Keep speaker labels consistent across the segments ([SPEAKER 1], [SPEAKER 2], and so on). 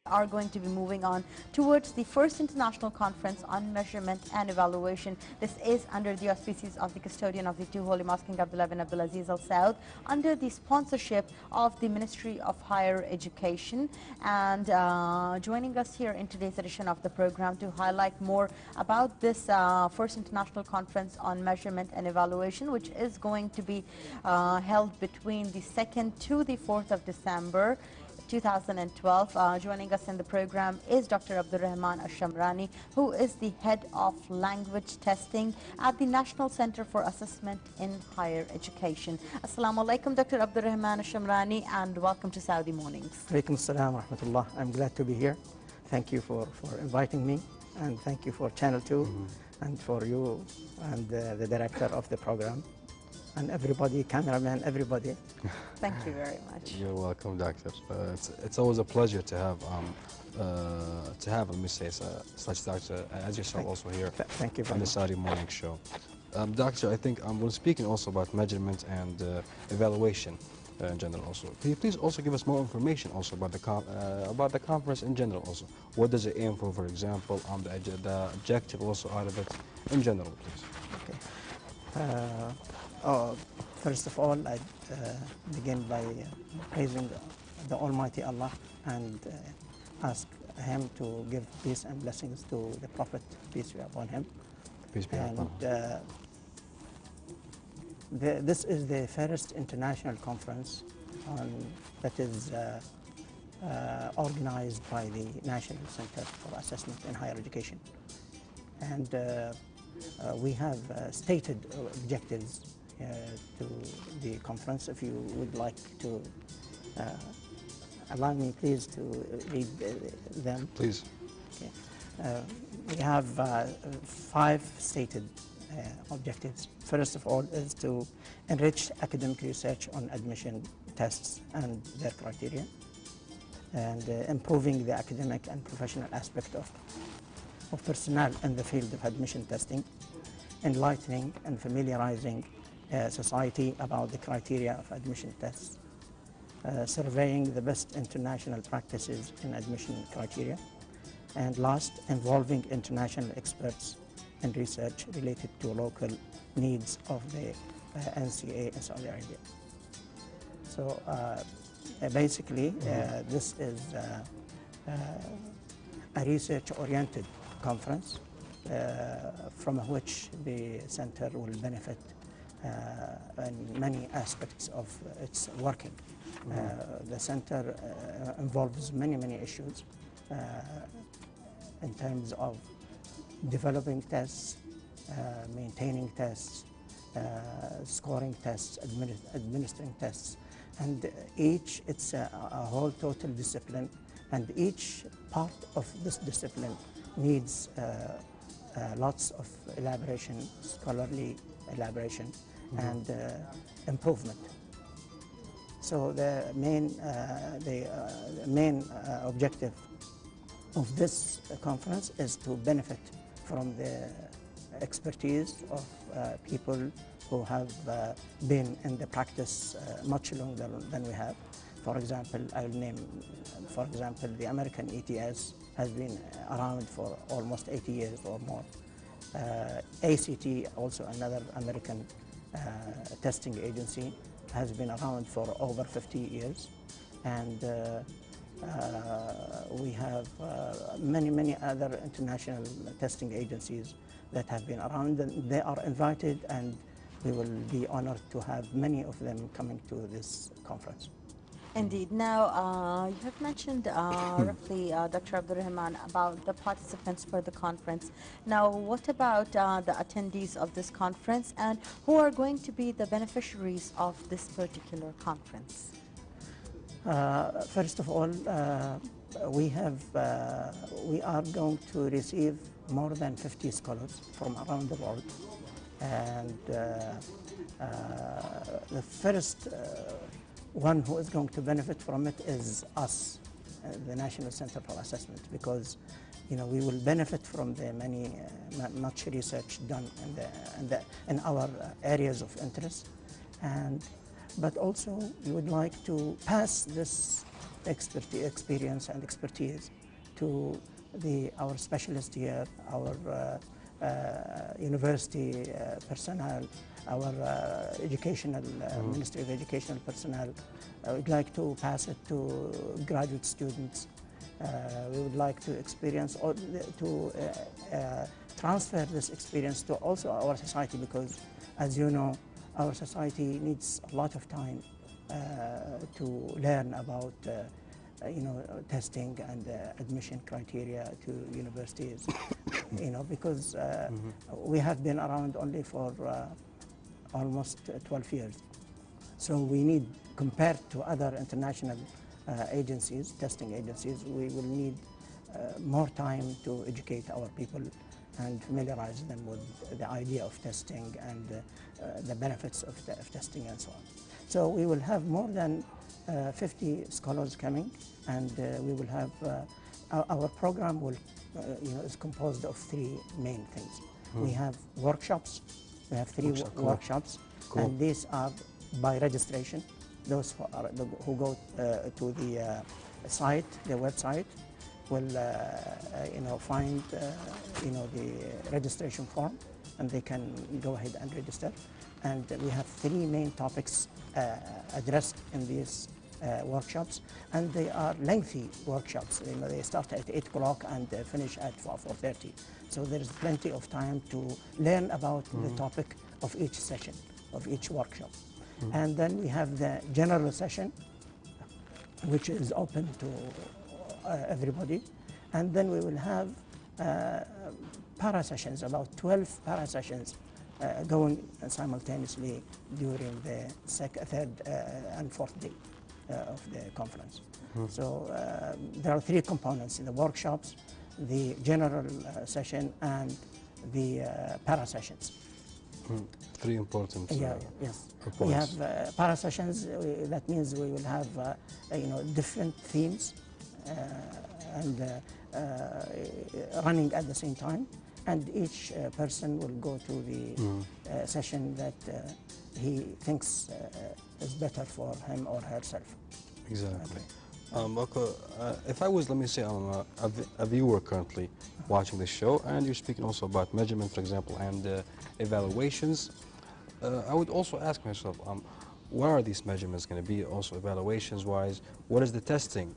[SPEAKER 1] are going to be moving on towards the first international conference on measurement and evaluation. This is under the auspices of the custodian of the two holy mosques, King Abdullah bin Abdulaziz Al Saud, under the sponsorship of the Ministry of Higher Education. And joining us here in today's edition of the program to highlight more about this first international conference on measurement and evaluation, which is going to be held between the 2nd to the 4th of December 2012. Joining us in the program is Dr. Abdulrahman Al Shamrani, who is the head of language testing at the National Center for Assessment in Higher Education. Assalamu alaikum, Dr. Abdulrahman Al Shamrani, and welcome to Saudi Mornings.
[SPEAKER 2] Alaikum assalam wa rahmatullah. I'm glad to be here. Thank you for inviting me, and thank you for Channel 2 and for you and the director of the program. And everybody, cameraman, everybody.
[SPEAKER 1] Thank you very much.
[SPEAKER 3] You're welcome, Doctor. It's always a pleasure to have, let me say, such doctor as yourself also here
[SPEAKER 2] Thank you
[SPEAKER 3] on the Saudi Morning Show. Doctor, I think we're speaking also about measurement and evaluation in general also. Can you please also give us more information also about the conference in general also? What does it aim for example, the objective also out of it in general, please?
[SPEAKER 2] Okay. First of all, I begin by praising the Almighty Allah and ask Him to give peace and blessings to the Prophet, peace be upon him.
[SPEAKER 3] Peace be upon him.
[SPEAKER 2] This is the first international conference that is organized by the National Center for Assessment in Higher Education. And we have stated objectives to the conference. If you would like to allow me, please, to read them.
[SPEAKER 3] Please.
[SPEAKER 2] Okay. We have 5 stated objectives. First of all is to enrich academic research on admission tests and their criteria, and improving the academic and professional aspect of personnel in the field of admission testing, enlightening and familiarizing society about the criteria of admission tests, surveying the best international practices in admission criteria, and last, involving international experts in research related to local needs of the NCA in Saudi Arabia. So basically, this is a research-oriented conference from which the center will benefit in many aspects of its working. The center involves many issues in terms of developing tests, maintaining tests, scoring tests, administering tests, and it's a whole total discipline, and each part of this discipline needs lots of elaboration, scholarly elaboration, and improvement. So the main objective of this conference is to benefit from the expertise of people who have been in the practice much longer than we have. For example, I'll name, for example, the American ETS has been around for almost 80 years or more. ACT, also another American testing agency, has been around for over 50 years. And we have many other international testing agencies that have been around, and they are invited, and we will be honored to have many of them coming to this conference.
[SPEAKER 1] Indeed. Now, you have mentioned roughly, Dr. Abdulrahman, about the participants for the conference. Now, what about the attendees of this conference, and who are going to be the beneficiaries of this particular conference?
[SPEAKER 2] First of all, we are going to receive more than 50 scholars from around the world, and the first one who is going to benefit from it is us, the National Center for Assessment, because we will benefit from the much research done in our areas of interest, but also we would like to pass this experience and expertise to our specialists here, our university personnel, our educational Ministry of Educational personnel. I would like to pass it to graduate students. We would like to experience or to transfer this experience to also our society, because, as you know, our society needs a lot of time to learn about testing and admission criteria to universities. Because we have been around only for almost 12 years. So we need, compared to other international agencies, testing agencies, we will need more time to educate our people and familiarize them with the idea of testing and the benefits of testing and so on. So we will have more than 50 scholars coming, and we will have our program will is composed of three main things. We have workshops. We have three workshops, and these are by registration. Those who go to the site, the website, will find the registration form, and they can go ahead and register. And we have three main topics addressed in these workshops, and they are lengthy workshops. They start at 8 o'clock and finish at 4:30. So there is plenty of time to learn about the topic of each session, of each workshop. And then we have the general session, which is open to everybody. And then we will have para sessions, about 12 para sessions going simultaneously during the third and fourth day of the conference. So there are three components: the workshops, the general session, and the para sessions.
[SPEAKER 3] Three important
[SPEAKER 2] yes.
[SPEAKER 3] points.
[SPEAKER 2] We have para sessions. That means we will have different themes and running at the same time, and each person will go to the session that he thinks is better for him or herself.
[SPEAKER 3] Exactly. If I was, let me say, a viewer currently watching the show, and you're speaking also about measurement, for example, and evaluations, I would also ask myself, what are these measurements going to be, also evaluations-wise? What is the testing?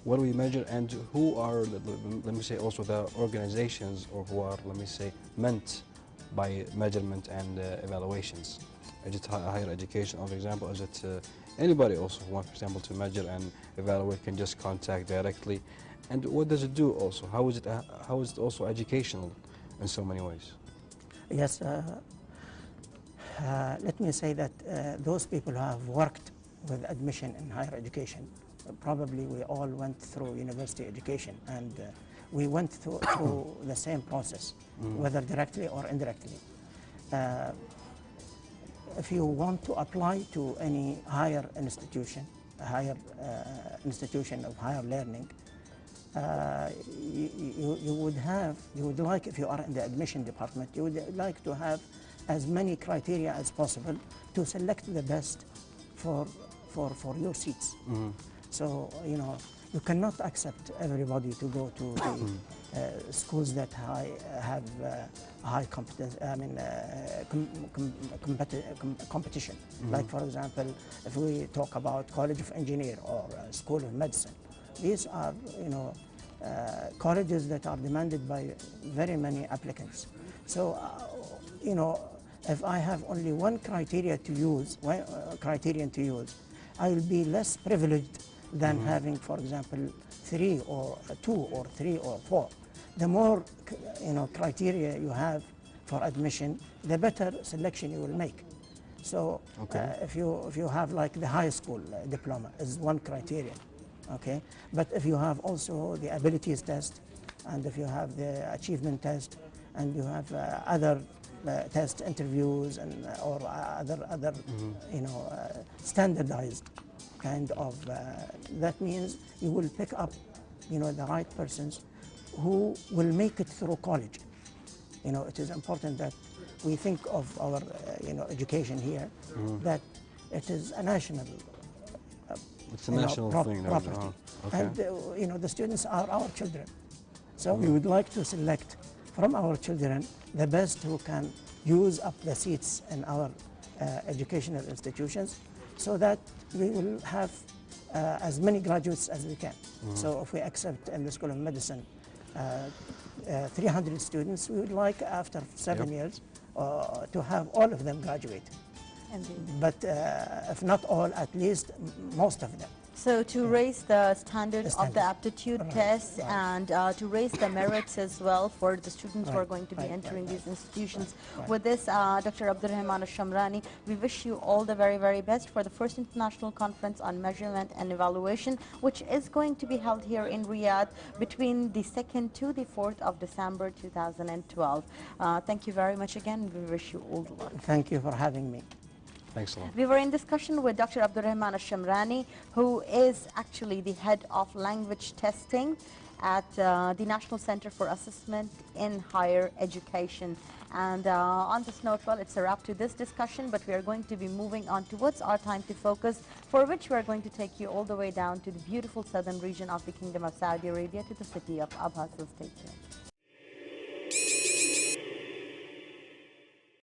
[SPEAKER 3] What do we measure, and who are, let me say, also the organizations, or who are, let me say, meant by measurement and evaluations? Is it higher education, for example? Is it anybody also who wants, for example, to measure and evaluate can just contact directly? And what does it do also? How is it also educational in so many ways?
[SPEAKER 2] Yes, let me say that those people who have worked with admission in higher education, probably we all went through university education, and we went through the same process, whether directly or indirectly. If you want to apply to any higher institution, a higher institution of higher learning, you would like, if you are in the admission department, you would like to have as many criteria as possible to select the best for your seats. So, you cannot accept everybody to go to the schools that have high competence, competition. Like, for example, if we talk about College of Engineer or School of Medicine, these are, colleges that are demanded by very many applicants. So, if I have only one criterion to use, I will be less privileged than having, for example, 3 or 2 or 3 or 4. The more criteria you have for admission, the better selection you will make. So if you have like the high school diploma is one criterion, okay? But if you have also the abilities test, and if you have the achievement test, and you have other test interviews and or other standardized kind of that means you will pick up the right persons who will make it through college. It is important that we think of our education here that it is a national
[SPEAKER 3] it's a national thing,
[SPEAKER 2] property.
[SPEAKER 3] Okay.
[SPEAKER 2] And the students are our children. So we would like to select from our children the best who can use up the seats in our educational institutions, so that we will have as many graduates as we can. So if we accept in the School of Medicine 300 students, we would like after 7 years to have all of them graduate.
[SPEAKER 1] Indeed.
[SPEAKER 2] But if not all, at least most of them.
[SPEAKER 1] So to raise the standard
[SPEAKER 2] The
[SPEAKER 1] of the
[SPEAKER 2] standard.
[SPEAKER 1] aptitude
[SPEAKER 2] Right,
[SPEAKER 1] tests
[SPEAKER 2] right.
[SPEAKER 1] and to raise the merits as well for the students who are
[SPEAKER 2] Right,
[SPEAKER 1] going to be
[SPEAKER 2] right,
[SPEAKER 1] entering
[SPEAKER 2] right,
[SPEAKER 1] these institutions.
[SPEAKER 2] right.
[SPEAKER 1] With this, Dr. Abdulrahman Al Shamrani, we wish you all the very, very best for the first international conference on measurement and evaluation, which is going to be held here in Riyadh between the 2nd to the 4th of December 2012. Thank you very much again. We wish you all the luck.
[SPEAKER 2] Thank you for having me.
[SPEAKER 3] Thanks a lot.
[SPEAKER 1] We were in discussion with Dr. Abdulrahman Al Shamrani, who is actually the head of language testing at the National Center for Assessment in Higher Education. And on this note, well, it's a wrap to this discussion, but we are going to be moving on towards our time to focus, for which we are going to take you all the way down to the beautiful southern region of the Kingdom of Saudi Arabia, to the city of Abha. So stay tuned.